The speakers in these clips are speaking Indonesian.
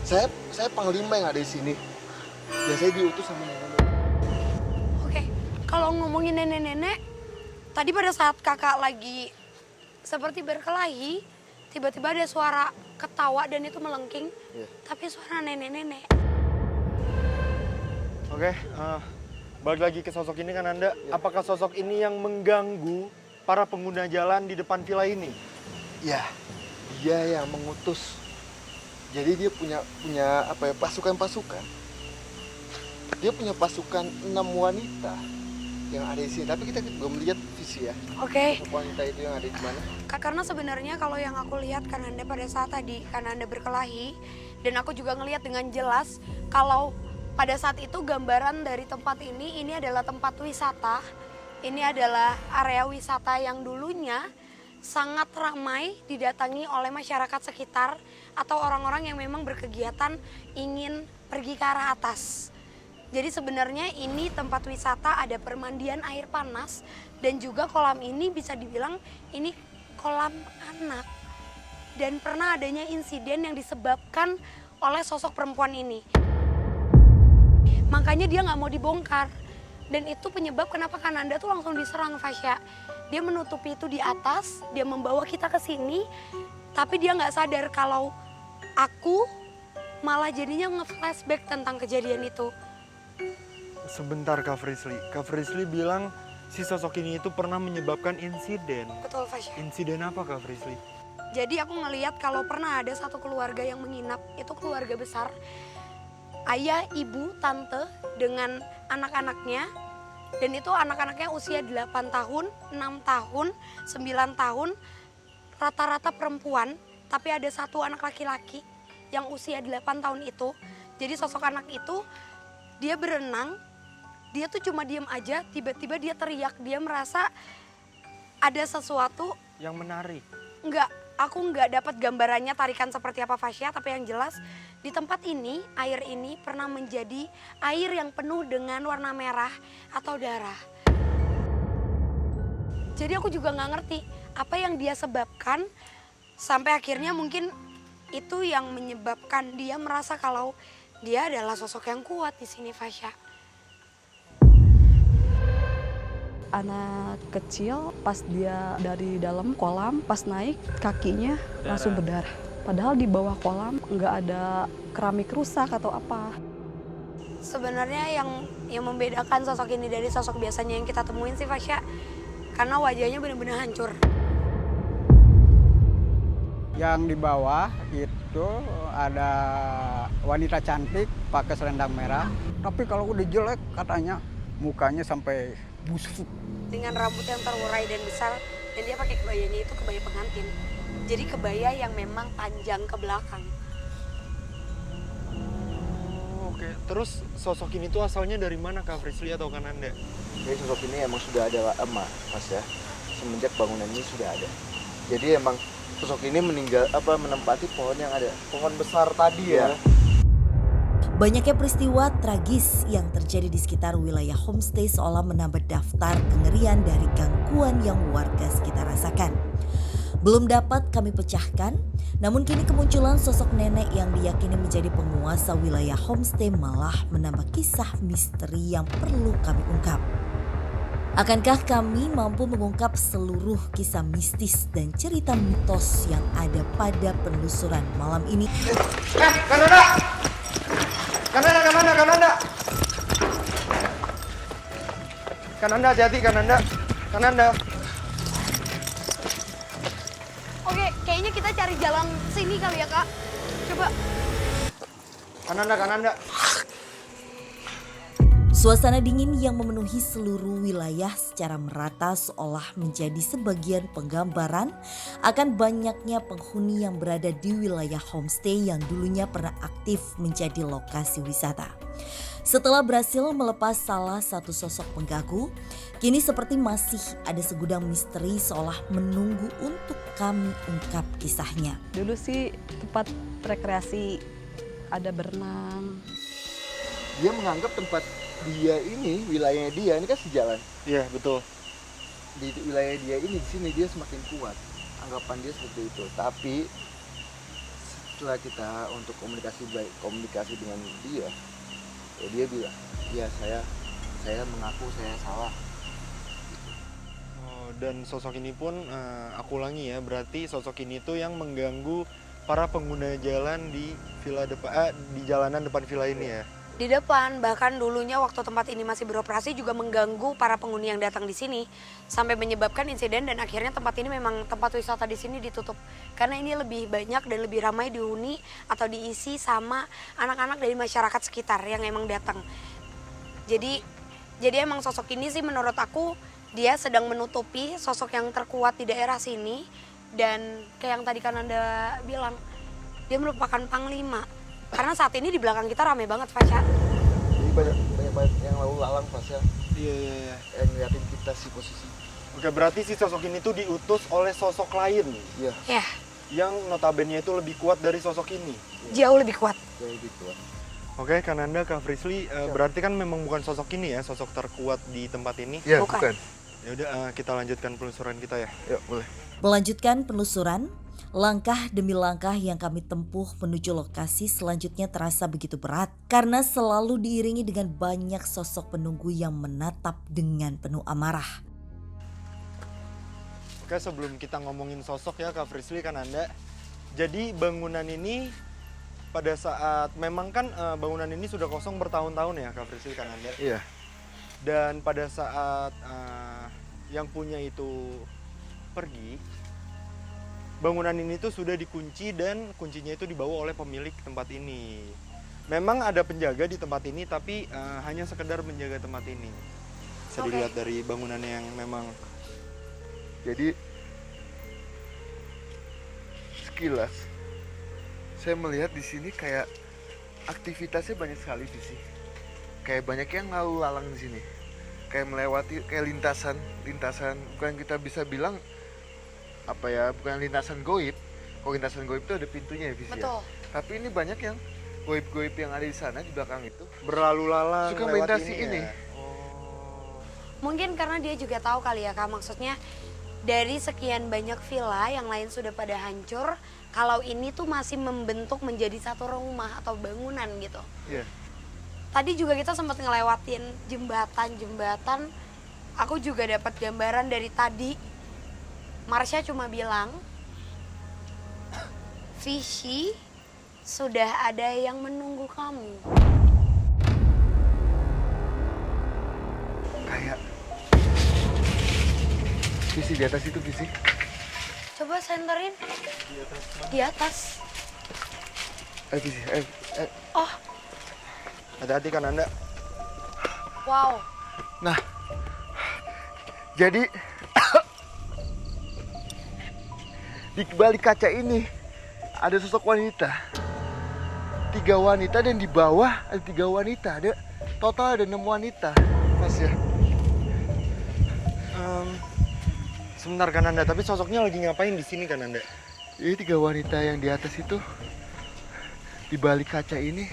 Saya panglima yang ada di sini. Dan saya diutus sama nenek. Oke, kalau ngomongin nenek-nenek, tadi pada saat kakak lagi seperti berkelahi, tiba-tiba ada suara ketawa dan itu melengking, tapi suara nenek-nenek. Oke, balik lagi ke sosok ini kan Anda. Apakah sosok ini yang mengganggu para pengguna jalan di depan villa ini? Ya, dia yang mengutus. Jadi dia punya apa ya, pasukan-pasukan. Dia punya pasukan 6 wanita yang ada di sini. Tapi kita belum lihat visi ya. Oke. Wanita itu yang ada di mana? Karena sebenarnya kalau yang aku lihat kan Anda pada saat tadi, karena Anda berkelahi, dan aku juga ngelihat dengan jelas kalau pada saat itu gambaran dari tempat ini adalah tempat wisata. Ini adalah area wisata yang dulunya sangat ramai didatangi oleh masyarakat sekitar atau orang-orang yang memang berkegiatan ingin pergi ke arah atas. Jadi sebenarnya ini tempat wisata, ada permandian air panas dan juga kolam ini bisa dibilang ini kolam anak. Dan pernah adanya insiden yang disebabkan oleh sosok perempuan ini. Makanya dia nggak mau dibongkar. Dan itu penyebab kenapa Kananda tuh langsung diserang, Fasya. Dia menutupi itu di atas, dia membawa kita ke sini, tapi dia nggak sadar kalau aku malah jadinya nge-flashback tentang kejadian itu. Sebentar Kak Frisly. Kak Frisly bilang si sosok ini itu pernah menyebabkan insiden. Betul, Fasya. Insiden apa Kak Frisly? Jadi aku ngeliat kalau pernah ada satu keluarga yang menginap, itu keluarga besar. Ayah, ibu, tante dengan anak-anaknya. Dan itu anak-anaknya usia 8 tahun, 6 tahun, 9 tahun. Rata-rata perempuan, tapi ada satu anak laki-laki yang usia 8 tahun itu. Jadi sosok anak itu, dia berenang, dia tuh cuma diem aja, tiba-tiba dia teriak. Dia merasa ada sesuatu. Yang menarik. Enggak, aku nggak dapat gambarannya tarikan seperti apa Fasya, tapi yang jelas di tempat ini, air ini pernah menjadi air yang penuh dengan warna merah atau darah. Jadi aku juga nggak ngerti apa yang dia sebabkan, sampai akhirnya mungkin itu yang menyebabkan dia merasa kalau dia adalah sosok yang kuat di sini, Fasya. Anak kecil pas dia dari dalam kolam, pas naik kakinya langsung berdarah. Padahal di bawah kolam nggak ada keramik rusak atau apa. Sebenarnya yang membedakan sosok ini dari sosok biasanya yang kita temuin sih, Fasya, karena wajahnya benar-benar hancur. Yang di bawah itu ada wanita cantik pakai selendang merah. Tapi kalau udah jelek katanya mukanya sampai busuk. Dengan rambut yang terurai dan besar, dan dia pakai kebayanya itu kebaya pengantin. Jadi kebaya yang memang panjang ke belakang. Oke, terus sosok ini tuh asalnya dari mana Kak Frisly atau Kananda? Jadi sosok ini emang sudah ada lama, Mas ya. Semenjak bangunan ini sudah ada. Jadi emang sosok ini menempati pohon yang ada. Pohon besar tadi ya. Banyaknya peristiwa tragis yang terjadi di sekitar wilayah homestay seolah menambah daftar kengerian dari gangguan yang warga sekitar rasakan. Belum dapat kami pecahkan, namun kini kemunculan sosok nenek yang diyakini menjadi penguasa wilayah homestay malah menambah kisah misteri yang perlu kami ungkap. Akankah kami mampu mengungkap seluruh kisah mistis dan cerita mitos yang ada pada penelusuran malam ini? Kananda! Kananda! Kananda, hati-hati Kananda. Kananda. Oke, kayaknya kita cari jalan sini kali ya, Kak. Coba. Kananda. Suasana dingin yang memenuhi seluruh wilayah secara merata seolah menjadi sebagian penggambaran akan banyaknya penghuni yang berada di wilayah homestay yang dulunya pernah aktif menjadi lokasi wisata. Setelah berhasil melepas salah satu sosok pengganggu, kini seperti masih ada segudang misteri seolah menunggu untuk kami ungkap kisahnya. Dulu sih tempat rekreasi, ada berenang. Dia menganggap tempat dia ini, wilayahnya dia, ini kan sejalan. Iya, betul. Di wilayah dia ini, di sini dia semakin kuat. Anggapan dia seperti itu. Tapi setelah kita untuk komunikasi dengan dia, ya dia bilang, ya saya mengaku saya salah. Oh, dan sosok ini pun aku ulangi ya, berarti sosok ini tuh yang mengganggu para pengguna jalan di di jalanan depan villa ini ya. Di depan, bahkan dulunya waktu tempat ini masih beroperasi juga mengganggu para penghuni yang datang di sini sampai menyebabkan insiden dan akhirnya tempat ini memang tempat wisata di sini ditutup karena ini lebih banyak dan lebih ramai dihuni atau diisi sama anak-anak dari masyarakat sekitar yang emang datang. Jadi emang sosok ini sih menurut aku dia sedang menutupi sosok yang terkuat di daerah sini dan kayak yang tadi kan Anda bilang dia merupakan panglima. Karena saat ini di belakang kita rame banget, Fasya. Jadi banyak yang lalu lalang pas ya, Iya. yang ngeliatin kita sih posisi. Oke, berarti si sosok ini tuh diutus oleh sosok lain Iya, Ya, yang notabene itu lebih kuat dari sosok ini. jauh lebih kuat. kayak gitu. Oke, Kananda, Kak Frisly, berarti kan memang bukan sosok ini ya, sosok terkuat di tempat ini. Iya, Bukan. bukan. Ya udah, kita lanjutkan penelusuran kita ya. Yuk, boleh. Melanjutkan penelusuran, langkah demi langkah yang kami tempuh menuju lokasi selanjutnya terasa begitu berat karena selalu diiringi dengan banyak sosok penunggu yang menatap dengan penuh amarah. Oke, sebelum kita ngomongin sosok ya, Kak Frisly, Kananda. Jadi bangunan ini pada saat, memang kan bangunan ini sudah kosong bertahun-tahun ya, Kak Frisly, Kananda. Iya. Dan pada saat yang punya itu pergi, bangunan ini tuh sudah dikunci dan kuncinya itu dibawa oleh pemilik tempat ini. Memang ada penjaga di tempat ini, tapi hanya sekedar menjaga tempat ini. Bisa Oke. dilihat dari bangunannya yang memang. Jadi sekilas saya melihat di sini kayak aktivitasnya banyak sekali di sini. Kayak banyak yang lalu lalang di sini. Kayak melewati kayak lintasan bukan kita bisa bilang apa ya, bukan lintasan goib. Kalau lintasan goib itu ada pintunya ya, Visi, ya. Betul. Tapi ini banyak yang goib-goib yang ada di sana di belakang itu. Berlalu lalang Suka lewat melintasi ini. ini. Ya? Oh. Mungkin karena dia juga tahu kali ya, Kak, maksudnya dari sekian banyak villa yang lain sudah pada hancur, kalau ini tuh masih membentuk menjadi satu rumah atau bangunan gitu. Iya. Tadi juga kita sempat ngelewatin jembatan. Aku juga dapat gambaran dari tadi. Marsha cuma bilang, Visi, sudah ada yang menunggu kamu. Kayak Visi di atas itu, Visi. Coba senterin. Di atas. Visi, Oh, Hati-hati, Kananda. wow. Nah, jadi di balik kaca ini ada sosok wanita. 3 wanita dan di bawah ada 3 wanita. Ada total ada 6 wanita. Mas ya. Sebentar, Kananda, tapi sosoknya lagi ngapain di sini, Kananda? Ini 3 wanita yang di atas itu di balik kaca ini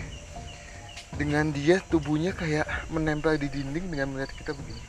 dengan dia tubuhnya kayak menempel di dinding dengan melihat kita begini.